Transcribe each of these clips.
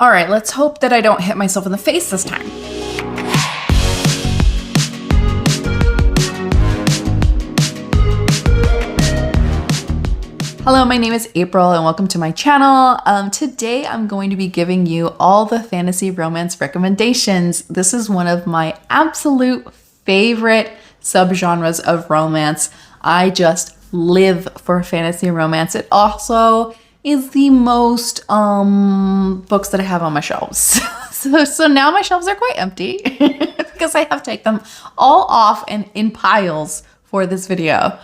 All right, let's hope that I don't hit myself in the face this time. Hello, my name is April and welcome to my channel. Today I'm going to be giving you all the fantasy romance recommendations. This is one of my absolute favorite subgenres of romance. I just live for fantasy romance. It also is the most books that I have on my shelves. So now my shelves are quite empty because I have to take them all off and in piles for this video.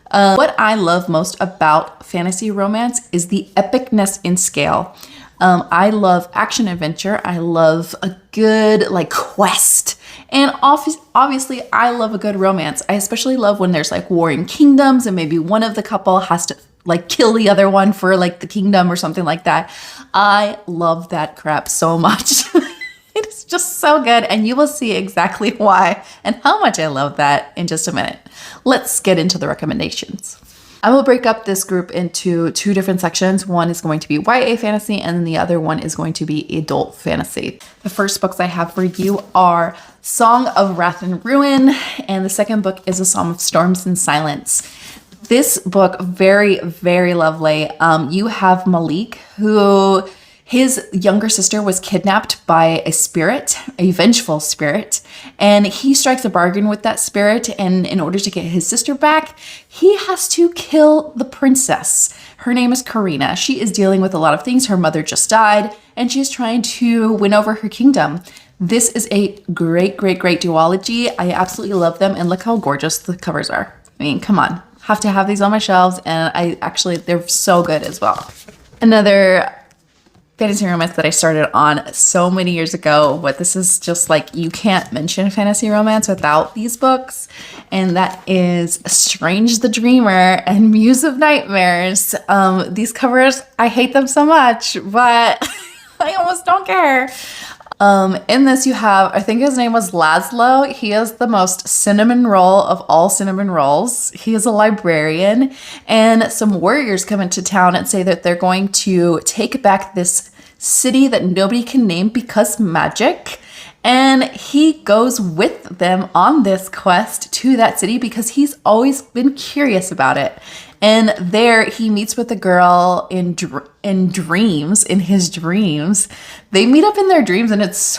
What I love most about fantasy romance is the epicness in scale. I love action adventure. I love a good quest. And obviously I love a good romance. I especially love when there's warring kingdoms and maybe one of the couple has to kill the other one for the kingdom or something like that. I love that crap so much. It is just so good, and you will see exactly why and how much I love that in just a minute. Let's get into the recommendations. I will break up this group into two different sections. One is going to be YA fantasy, and then the other one is going to be adult fantasy. The first books I have for you are Song of Wrath and Ruin, and the second book is A Song of Storms and Silence. This book, very, very lovely. You have Malik, who his younger sister was kidnapped by a spirit, a vengeful spirit, and he strikes a bargain with that spirit. And in order to get his sister back, he has to kill the princess. Her name is Karina. She is dealing with a lot of things. Her mother just died, and she's trying to win over her kingdom. This is a great, great, great duology. I absolutely love them, and look how gorgeous the covers are. I mean, come on. Have to have these on my shelves, and they're so good as well. Another fantasy romance that I started on so many years ago, but this is just you can't mention fantasy romance without these books, and that is Strange the Dreamer and Muse of Nightmares. These covers, I hate them so much, but I almost don't care. In this you have, I think his name was Laszlo. He is the most cinnamon roll of all cinnamon rolls. He is a librarian, and some warriors come into town and say that they're going to take back this city that nobody can name because magic. And he goes with them on this quest to that city because he's always been curious about it. And there he meets with a girl in dreams, in his dreams. They meet up in their dreams, and it's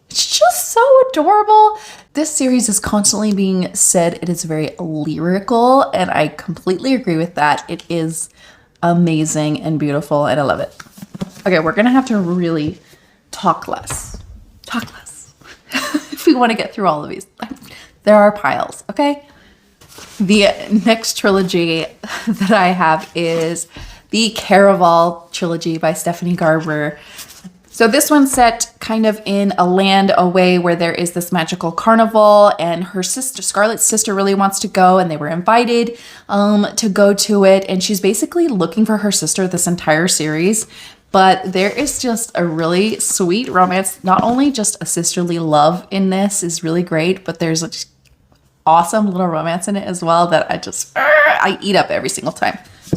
just so adorable. This series is constantly being said it is very lyrical, and I completely agree with that. It is amazing and beautiful, and I love it. Okay, we're gonna have to really talk less. If we want to get through all of these. There are piles, okay? The next trilogy that I have is the Caraval trilogy by Stephanie Garber. So this one's set kind of in a land away where there is this magical carnival, and her sister, Scarlett's sister, really wants to go, and they were invited to go to it. And she's basically looking for her sister this entire series. But there is just a really sweet romance. Not only just a sisterly love in this is really great, but there's a awesome little romance in it as well that I eat up every single time. So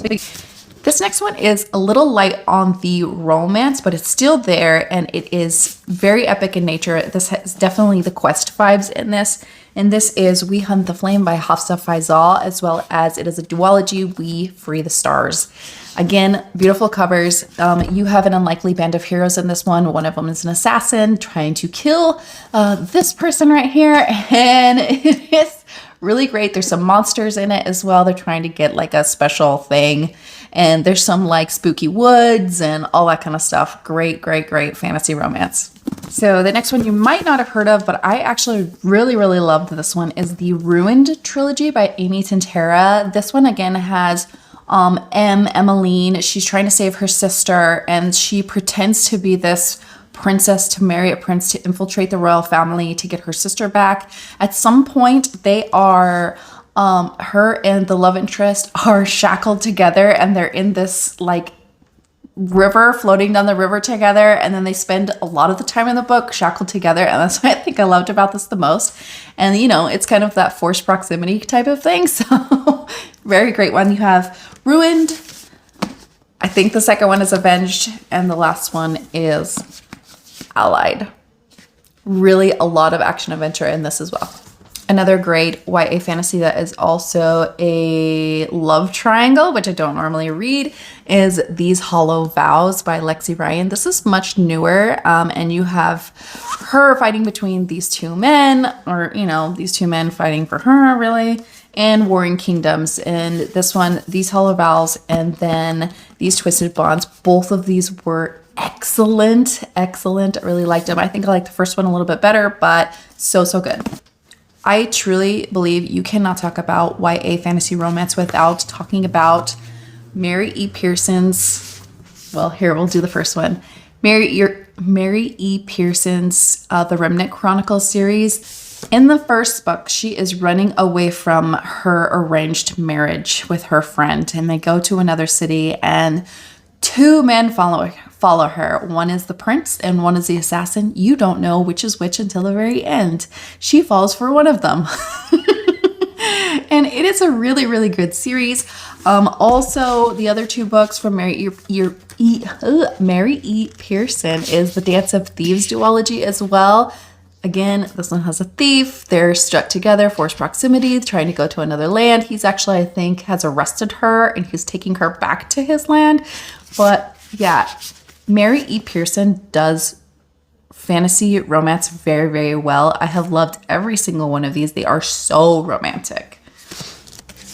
this next one is a little light on the romance, but it's still there, and it is very epic in nature. This has definitely the quest vibes in this. And this is We Hunt the Flame by Hafsa Faizal, as well as it is a duology, We Free the Stars. Again, beautiful covers. You have an unlikely band of heroes in this one. One of them is an assassin trying to kill this person right here. And it is really great. There's some monsters in it as well. They're trying to get a special thing. And there's some spooky woods and all that kind of stuff. Great, great, great fantasy romance. So the next one you might not have heard of, but I actually really, really loved this one, is the Ruined trilogy by Amy Tintera. This one again has Emmeline. She's trying to save her sister, and she pretends to be this princess to marry a prince to infiltrate the royal family to get her sister back. At some point, they are her and the love interest are shackled together, and they're in this river, floating down the river together, and then they spend a lot of the time in the book shackled together, and that's what I think I loved about this the most. And it's kind of that forced proximity type of thing, so very great one. You have Ruined. I think the second one is Avenged, and the last one is Allied. Really a lot of action adventure in this as well. Another great YA fantasy that is also a love triangle, which I don't normally read, is These Hollow Vows by Lexi Ryan. This is much newer, and you have her fighting between these two men, or, you know, these two men fighting for her, really, and Warring Kingdoms. And this one, These Hollow Vows, and then These Twisted Bonds, both of these were excellent. I really liked them. I think I liked the first one a little bit better, but so good. I truly believe you cannot talk about YA fantasy romance without talking about Mary E. Pearson's, well, here, we'll do the first one. Mary E. Pearson's The Remnant Chronicles series. In the first book, she is running away from her arranged marriage with her friend, and they go to another city, and two men follow her. One is the prince and one is the assassin. You don't know which is which until the very end. She falls for one of them. And it is a really good series. Also, the other two books from Mary E. Pearson is the Dance of Thieves duology as well. Again, this one has a thief. They're stuck together, forced proximity, trying to go to another land. He's actually, I think, has arrested her and he's taking her back to his land. But yeah, Mary E. Pearson does fantasy romance very well. I have loved every single one of these. They are so romantic.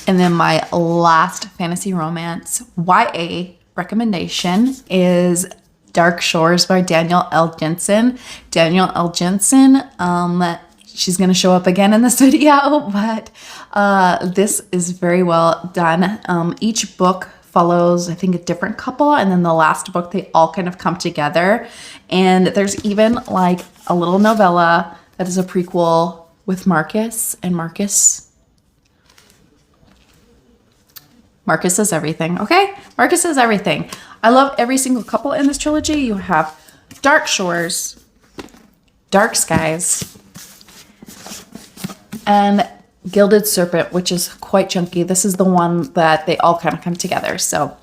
And then my last fantasy romance YA recommendation is Dark Shores by Danielle L. Jensen. Danielle L. Jensen, she's going to show up again in this video, but this is very well done. Each book follows, I think, a different couple, and then the last book, they all kind of come together. And there's even like a little novella that is a prequel with Marcus, and Marcus is everything, okay? Marcus is everything. I love every single couple in this trilogy. You have Dark Shores, Dark Skies, and Gilded Serpent, which is quite chunky. This is the one that they all kind of come together. So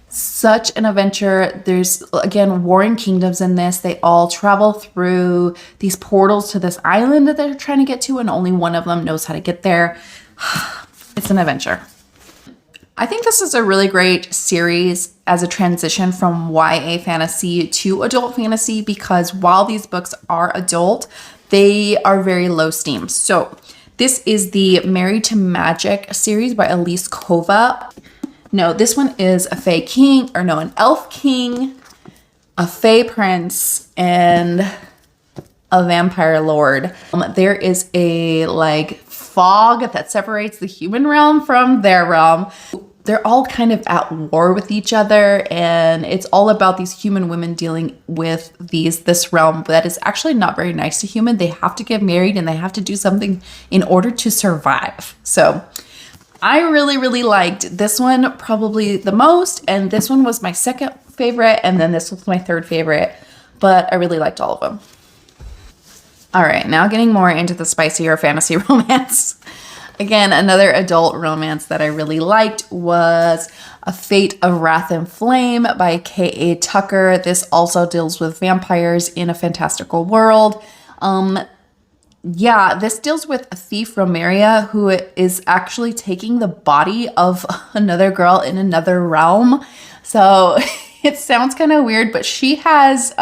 such an adventure. There's, again, Warring Kingdoms in this. They all travel through these portals to this island that they're trying to get to, and only one of them knows how to get there. It's an adventure. I think this is a really great series as a transition from YA fantasy to adult fantasy, because while these books are adult, they are very low steam. So this is the Married to Magic series by Elise Kova. No, this one is a Fae King, or no, an Elf King, a Fae Prince, and a Vampire Lord. There is a like fog that separates the human realm from their realm. They're all kind of at war with each other, and it's all about these human women dealing with this realm that is actually not very nice to human. They have to get married and they have to do something in order to survive. So I really liked this one probably the most, and this one was my second favorite, and then this was my third favorite, but I really liked all of them. All right, now getting more into the spicier fantasy romance. Again, another adult romance that I really liked was A Fate of Wrath and Flame by K.A. Tucker. This also deals with vampires in a fantastical world. Yeah, this deals with a thief, Romaria, who is actually taking the body of another girl in another realm. So it sounds kind of weird, but she has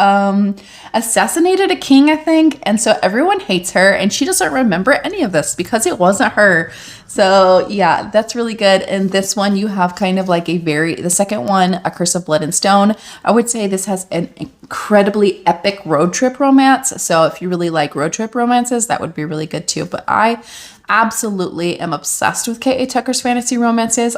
assassinated a king, I think. And so everyone hates her, and she doesn't remember any of this because it wasn't her. So yeah, that's really good. And this one, you have kind of like the second one, A Curse of Blood and Stone. I would say this has an incredibly epic road trip romance. So if you really like road trip romances, that would be really good too. But I absolutely am obsessed with K.A. Tucker's fantasy romances.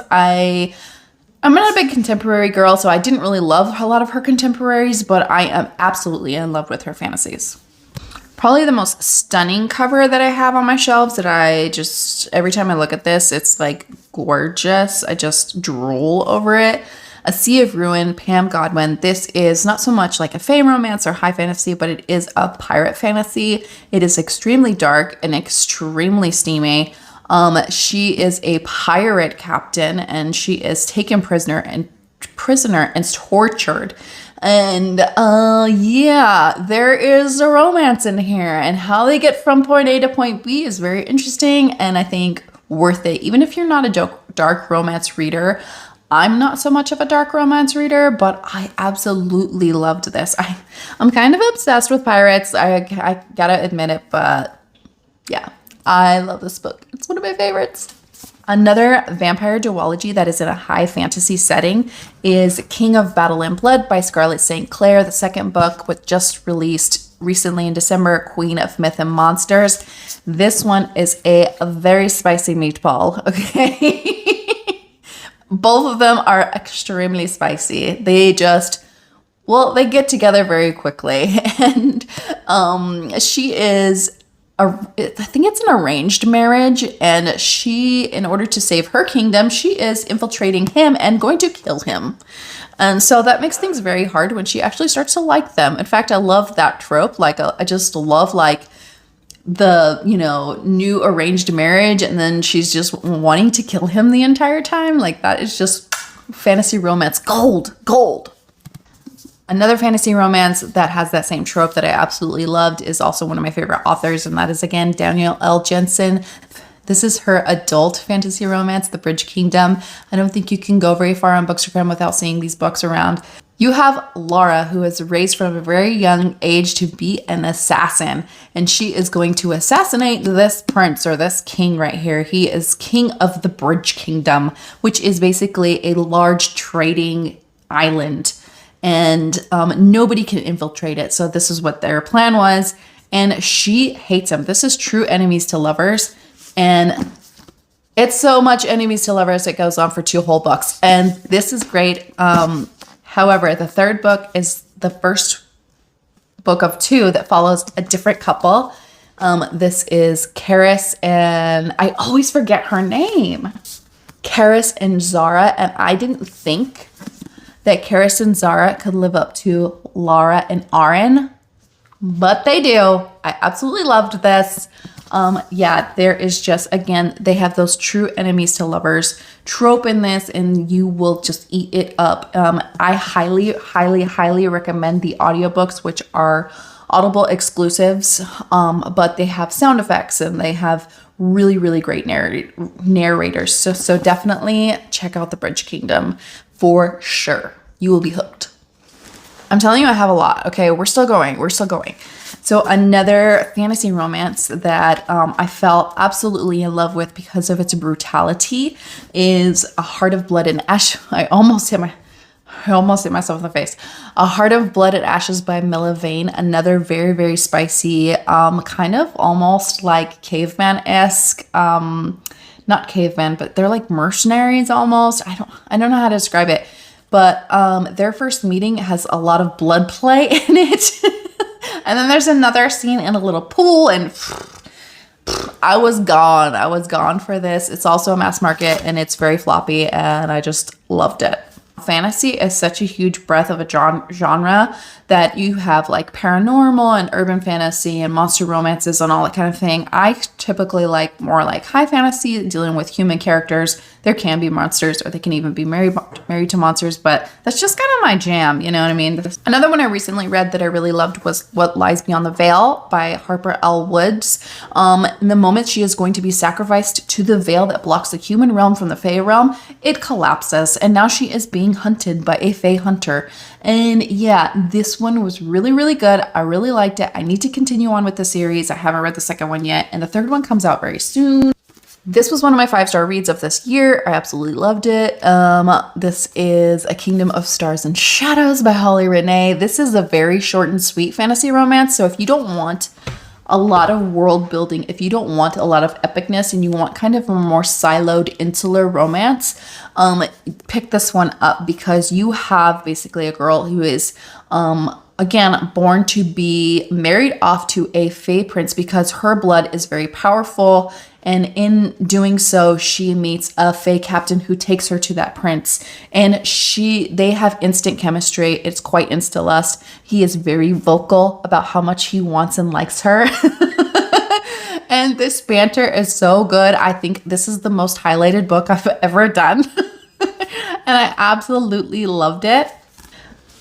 I'm not a big contemporary girl, so I didn't really love a lot of her contemporaries, but I am absolutely in love with her fantasies. Probably the most stunning cover that I have on my shelves that every time I look at this, it's like gorgeous. I just drool over it. A Sea of Ruin, Pam Godwin. This is not so much like a fae romance or high fantasy, but it is a pirate fantasy. It is extremely dark and extremely steamy. She is a pirate captain, and she is taken prisoner and prisoner and tortured. And yeah, there is a romance in here, and how they get from point A to point B is very interesting, and I think worth it. Even if you're not a dark romance reader, I'm not so much of a dark romance reader, but I absolutely loved this. I'm kind of obsessed with pirates. I gotta admit it, but yeah, I love this book. It's one of my favorites. Another vampire duology that is in a high fantasy setting is King of Battle and Blood by Scarlett St. Clair. The second book was just released recently in December, Queen of Myth and Monsters. This one is a very spicy meatball, okay? Both of them are extremely spicy. They get together very quickly. And she is I think it's an arranged marriage, and she, in order to save her kingdom, she is infiltrating him and going to kill him. And so that makes things very hard when she actually starts to like them. In fact, I love that trope. Like, I just love like the, new arranged marriage, and then she's just wanting to kill him the entire time. Like, that is just fantasy romance gold. Another fantasy romance that has that same trope that I absolutely loved is also one of my favorite authors, and that is, again, Danielle L. Jensen. This is her adult fantasy romance, The Bridge Kingdom. I don't think you can go very far on Bookstagram without seeing these books around. You have Laura, who is raised from a very young age to be an assassin, and she is going to assassinate this prince, or this king right here. He is king of the Bridge Kingdom, which is basically a large trading island, and nobody can infiltrate it. So this is what their plan was, and she hates him. This is true enemies to lovers, and it's so much enemies to lovers it goes on for 2 whole books, and this is great. However, the third book is the first book of 2 that follows a different couple. This is Karis, and I always forget her name. Karis and Zara, and I didn't think that Karis and Zara could live up to Laura and Aaron, but they do. I absolutely loved this. Yeah, there is just, again, they have those true enemies to lovers trope in this, and you will just eat it up. I highly, highly, highly recommend the audiobooks, which are Audible exclusives, but they have sound effects and they have really, really great narrators. So definitely check out The Bridge Kingdom for sure. You will be hooked. I'm telling you, I have a lot. Okay, we're still going. So another fantasy romance that I fell absolutely in love with because of its brutality is A Heart of Blood and Ash. I almost hit myself in the face. A Heart of Blood and Ashes by Mila Vane. Another very, very spicy, kind of almost like caveman-esque. Not caveman, but they're like mercenaries almost. I don't know how to describe it. But their first meeting has a lot of blood play in it. And then there's another scene in a little pool, and I was gone for this. It's also a mass market, and it's very floppy, and I just loved it. Fantasy is such a huge breadth of a genre that you have like paranormal and urban fantasy and monster romances and all that kind of thing. I typically like more like high fantasy, dealing with human characters. There can be monsters, or they can even be married to monsters, but that's just kind of my jam, you know what I mean? Another one I recently read that I really loved was What Lies Beyond the Veil by Harper L. Woods. In the moment she is going to be sacrificed to the veil that blocks the human realm from the Fae realm, it collapses, and now she is being hunted by a Fae hunter. And yeah, this one was really, really good. I really liked it. I need to continue on with the series. I haven't read the second one yet, and the third one comes out very soon. This was one of my 5-star reads of this year. I absolutely loved it. This is A Kingdom of Stars and Shadows by Holly Renee. This is a very short and sweet fantasy romance. So if you don't want a lot of world building, if you don't want a lot of epicness and you want kind of a more siloed insular romance, pick this one up, because you have basically a girl who is again, born to be married off to a Fae prince because her blood is very powerful. And in doing so, she meets a Fae captain who takes her to that prince. And they have instant chemistry. It's quite insta-lust. He is very vocal about how much he wants and likes her. And this banter is so good. I think this is the most highlighted book I've ever done. And I absolutely loved it.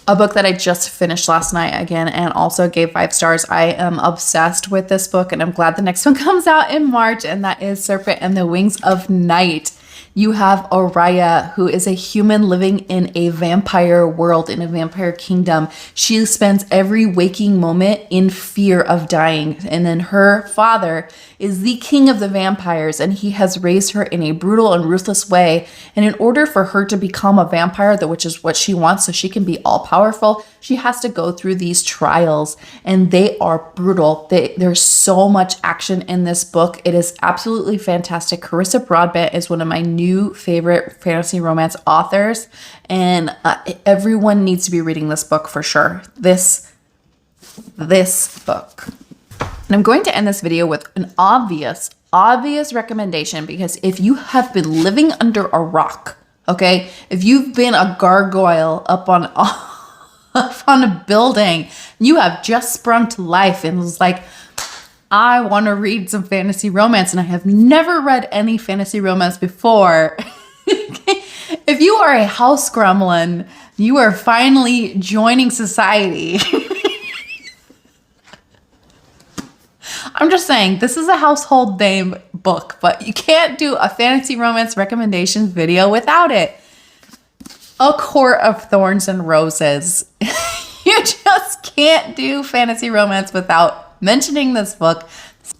A book that I just finished last night again and also gave 5 stars. I am obsessed with this book and I'm glad the next one comes out in March, and that is Serpent and the Wings of Night. You have Oriya, who is a human living in a vampire world, in a vampire kingdom. She spends every waking moment in fear of dying. And then her father is the king of the vampires, and he has raised her in a brutal and ruthless way. And in order for her to become a vampire, which is what she wants, so she can be all powerful, she has to go through these trials, and they are brutal. There's so much action in this book. It is absolutely fantastic. Carissa Broadbent is one of my new favorite fantasy romance authors, and everyone needs to be reading this book for sure. This book. And I'm going to end this video with an obvious recommendation, because if you have been living under a rock, okay, if you've been a gargoyle up on a building, you have just sprung to life and was like, I want to read some fantasy romance, and I have never read any fantasy romance before. If you are a house gremlin, you are finally joining society. I'm just saying, this is a household name book, but you can't do a fantasy romance recommendations video without it. A Court of Thorns and Roses. You just can't do fantasy romance without mentioning this book.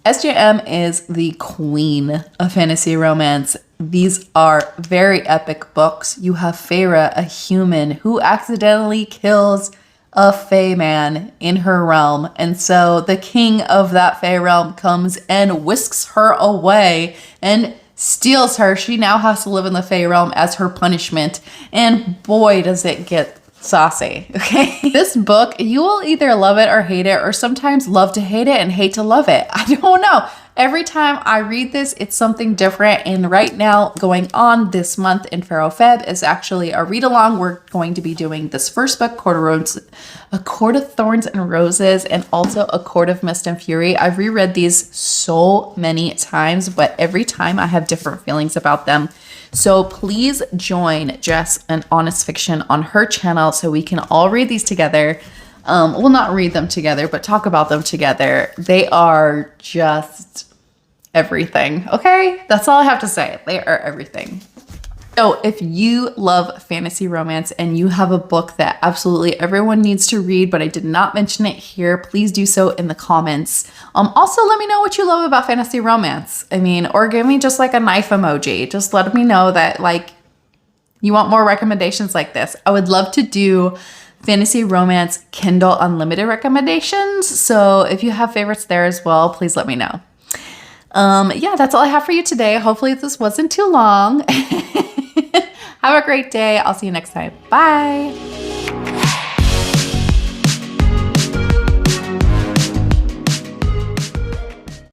SJM is the queen of fantasy romance. These are very epic books. You have Feyre, a human who accidentally kills a Fey man in her realm. And so the king of that Fey realm comes and whisks her away and steals her. She now has to live in the Fey realm as her punishment. And boy, does it get saucy, okay? This book, you will either love it or hate it, or sometimes love to hate it and hate to love it. I don't know. Every time I read this, it's something different. And right now, going on this month in Pharaoh Feb is actually a read along. We're going to be doing this first book, A Court of Thorns and Roses, and also A Court of Mist and Fury. I've reread these so many times, but every time I have different feelings about them. So please join Jess and Honest Fiction on her channel so we can all read these together. Well, not read them together, but talk about them together. They are just everything, okay? That's all I have to say. They are everything. So if you love fantasy romance and you have a book that absolutely everyone needs to read, but I did not mention it here, please do so in the comments. Also, let me know what you love about fantasy romance. I mean, or give me just like a knife emoji. Just let me know that like you want more recommendations like this. I would love to do fantasy romance Kindle Unlimited recommendations. So if you have favorites there as well, please let me know. Yeah, that's all I have for you today. Hopefully this wasn't too long. Have a great day. I'll see you next time. Bye.